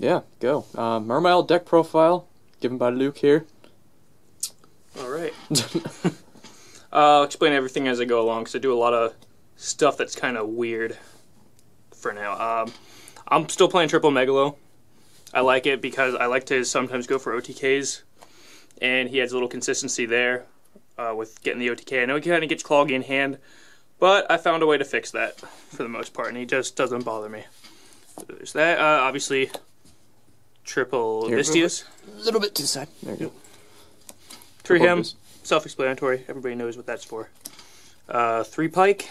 Yeah, go. Mermail deck profile given by Luke here. Alright. I'll explain everything as I go along, because I do a lot of stuff that's kind of weird for now. I'm still playing Triple Megalo. I like it because I like to sometimes go for OTKs, and he adds a little consistency there with getting the OTK. I know he kind of gets cloggy in hand, but I found a way to fix that for the most part, and he just doesn't bother me. So there's that. Obviously, Triple Vistias. A little bit to the side. There you go. 3 Hem, self-explanatory. Everybody knows what that's for. 3 Pike,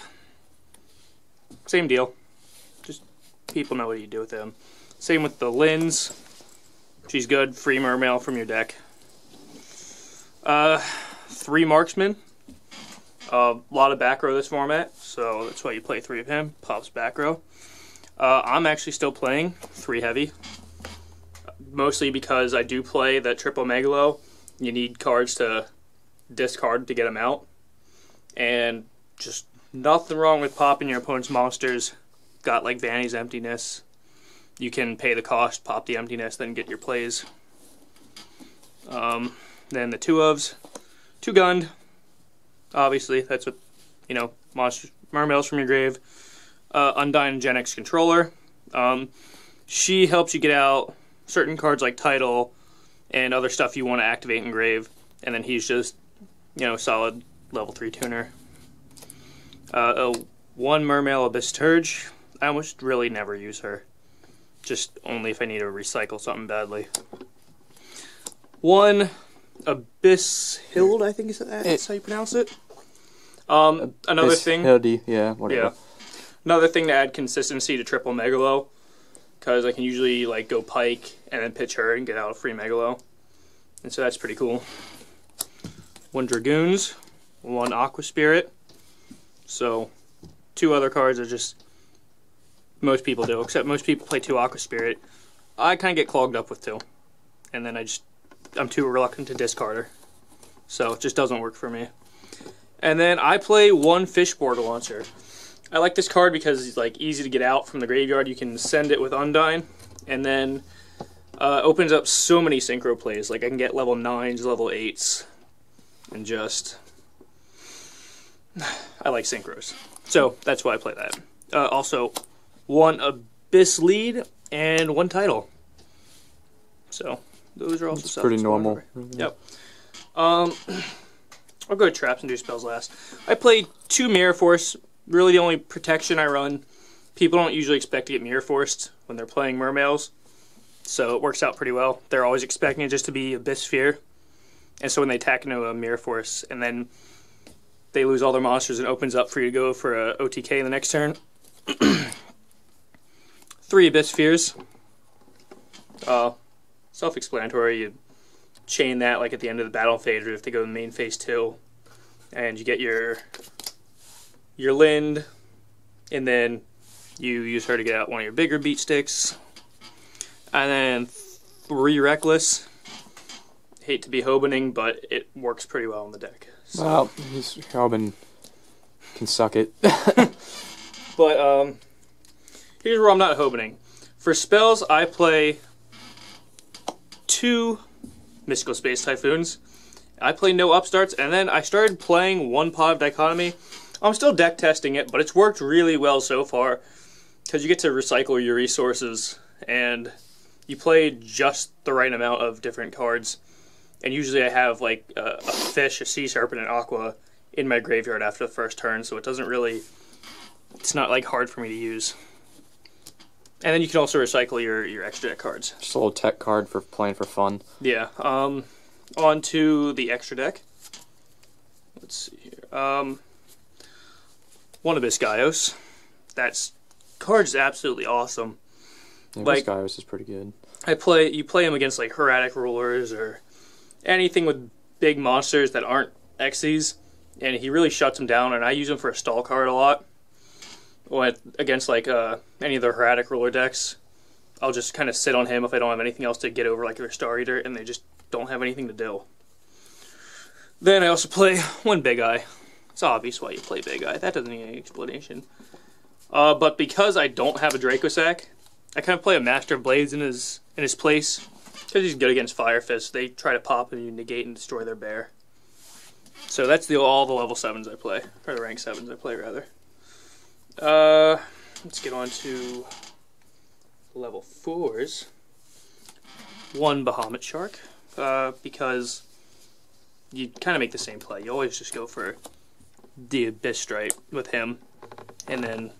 same deal. Just people know what you do with them. Same with the Lins. She's good. Free Mermail from your deck. 3 Marksman. A lot of back row this format, so that's why you play 3 of him. Pops back row. I'm actually still playing 3 Heavy. Mostly because I do play that Triple Megalo. You need cards to discard to get them out. And just nothing wrong with popping your opponent's monsters. Got like Vanity's Emptiness. You can pay the cost, pop the emptiness, then get your plays. Then the 2 ofs. 2 Gund. Obviously, that's what, you know, Mermails from your grave. Undyne Gen X Controller. She helps you get out certain cards like Title and other stuff you want to activate in grave. And then he's just, you know, solid level 3 tuner. 1 Mermail Abyss Turge. I almost really never use her. Just only if I need to recycle something badly. 1 Abyss Hild, I think that's how you pronounce it. Another thing. Hildy, yeah, whatever. Yeah. Another thing to add consistency to Triple Megalo, because I can usually like go Pike and then pitch her and get out a free Megalo, and so that's pretty cool. 1 Dragoons, 1 Aqua Spirit. So 2 other cards are just most people do, except most people play 2 Aqua Spirit. I kind of get clogged up with 2, and then I'm too reluctant to discard her, so it just doesn't work for me. And then I play 1 Fishboard Launcher. I like this card because it's like easy to get out from the graveyard. You can send it with Undyne, and then opens up so many synchro plays. Like I can get level 9s, level 8s, and just I like synchros, so that's why I play that. Also, 1 Abyss Lead and 1 Title. So those are also it's pretty normal. Yep. I'll go to traps and do spells last. I played 2 Mirror Force. Really the only protection I run. People don't usually expect to get Mirror Forced when they're playing Mermails, so it works out pretty well. They're always expecting it just to be Abyss Sphere, and so when they attack into a Mirror Force and then they lose all their monsters, and opens up for you to go for a OTK in the next turn. 3 Abyss Spheres. Self-explanatory. You chain that like at the end of the battle phase, or if they go to the main phase 2, and you get your Lind, and then you use her to get out one of your bigger beat sticks. And then 3 Reckless. Hate to be Hobening, but it works pretty well in the deck. So. Well, Hoben can suck it. But here's where I'm not Hobening. For spells, I play 2 Mystical Space Typhoons. I play no upstarts, and then I started playing 1 Pod of Dichotomy. I'm still deck testing it, but it's worked really well so far, because you get to recycle your resources, and you play just the right amount of different cards. And usually I have like a fish, a sea serpent, and aqua in my graveyard after the first turn, so it doesn't really, it's not like hard for me to use. And then you can also recycle your extra deck cards. Just a little tech card for playing for fun. Yeah. On to the extra deck. Let's see here. 1 Abyss Gaios. That card's absolutely awesome. Yeah, like, Abyss Gaios is pretty good. You play him against like Hieratic Rulers or anything with big monsters that aren't Xyz, and he really shuts them down, and I use him for a stall card a lot. Against like any of the Hieratic Ruler decks, I'll just kind of sit on him if I don't have anything else to get over, like a Star Eater, and they just don't have anything to do. Then I also play 1 Big Eye. It's obvious why you play Big Eye. That doesn't need any explanation. But because I don't have a Dracosac, I kind of play a Master of Blades in his place because he's good against Fire Fist. They try to pop and you negate and destroy their bear. So that's all the level 7s I play, or the rank 7s I play rather. Let's get on to level 4s. 1 Bahamut Shark, because you kind of make the same play. You always just go for the Abyss Stripe with him, and then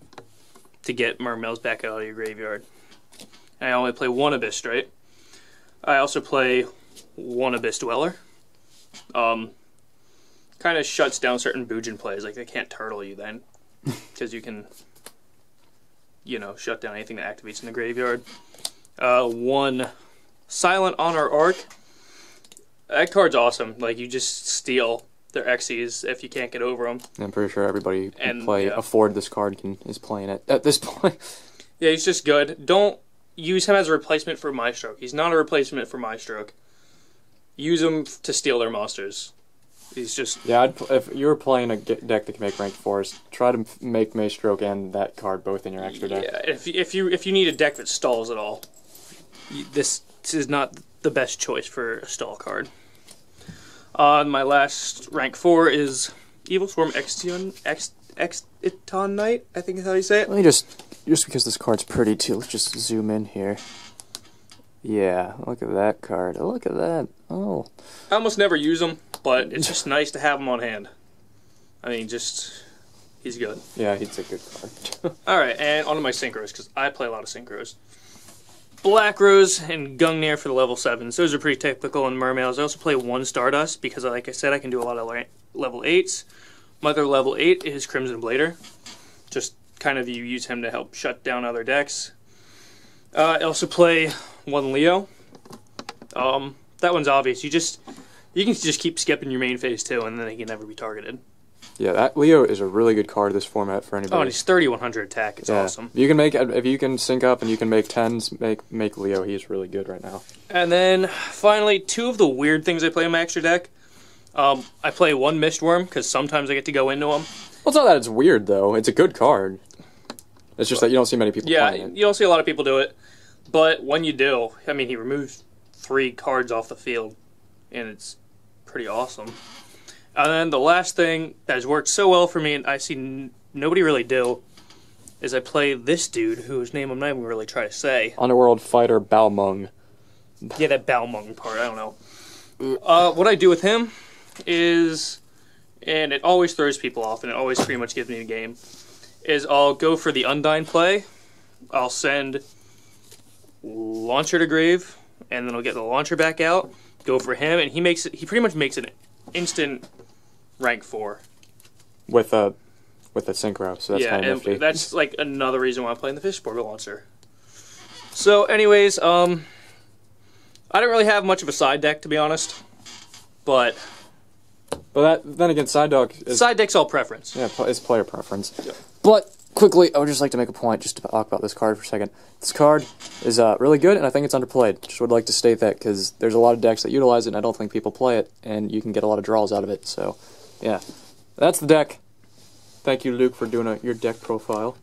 to get Mermails back out of your graveyard. And I only play 1 Abyss Stripe. I also play 1 Abyss Dweller. Kind of shuts down certain Bujin plays, like they can't turtle you then, because you can, you know, shut down anything that activates in the graveyard. 1 Silent Honor Arc. That card's awesome. Like, you just steal their Xyz if you can't get over them. I'm pretty sure everybody who afford this card is playing it at this point. Yeah, he's just good. Don't use him as a replacement for Maestroke. He's not a replacement for Maestroke. Use him to steal their monsters. He's just... Yeah, if you were playing a deck that can make rank 4s, try to make Maestroke and that card both in your extra deck. Yeah, if you need a deck that stalls at all, this is not the best choice for a stall card. My last rank 4 is Evil Swarm Exton Knight, I think is how you say it. Let me just because this card's pretty too, let's just zoom in here. Yeah, look at that card. Oh, look at that. Oh. I almost never use him, but it's just nice to have him on hand. I mean, he's good. Yeah, he's a good card. Alright, and onto my Synchros, because I play a lot of Synchros. Black Rose and Gungnir for the level 7s. Those are pretty typical in Mermails. I also play 1 Stardust, because like I said, I can do a lot of level 8s. My other level 8 is Crimson Blader. Just kind of you use him to help shut down other decks. I also play 1 Leo. That one's obvious. You can just keep skipping your main phase too, and then he can never be targeted. Yeah, that Leo is a really good card this format for anybody. Oh, and he's 3100 attack. It's awesome. You can make if you can sync up and you can make 10s. Make Leo. He's really good right now. And then finally, 2 of the weird things I play in my extra deck. I play 1 Mistworm because sometimes I get to go into him. Well, it's not that it's weird though. It's a good card. It's just that you don't see many people playing it. You don't see a lot of people do it. But when you do, I mean, he removes 3 cards off the field, and it's pretty awesome. And then the last thing that has worked so well for me, and I see nobody really do, is I play this dude, whose name I'm not even really trying to say. Underworld Fighter Balmung. Yeah, that Balmung part, I don't know. What I do with him is, and it always throws people off, and it always pretty much gives me a game, is I'll go for the Undyne play, I'll send Launcher to Grave, and then I'll get the Launcher back out, go for him, and he pretty much makes an instant rank 4. With a Synchro, so that's kind of nifty. That's like another reason why I'm playing the Fishborg Launcher. So anyways, I don't really have much of a side deck, to be honest, but then again, side deck's all preference. Yeah, it's player preference. Yep. But quickly, I would just like to make a point, just to talk about this card for a second. This card is really good, and I think it's underplayed. Just would like to state that, because there's a lot of decks that utilize it, and I don't think people play it, and you can get a lot of draws out of it. So, yeah. That's the deck. Thank you, Luke, for doing your deck profile.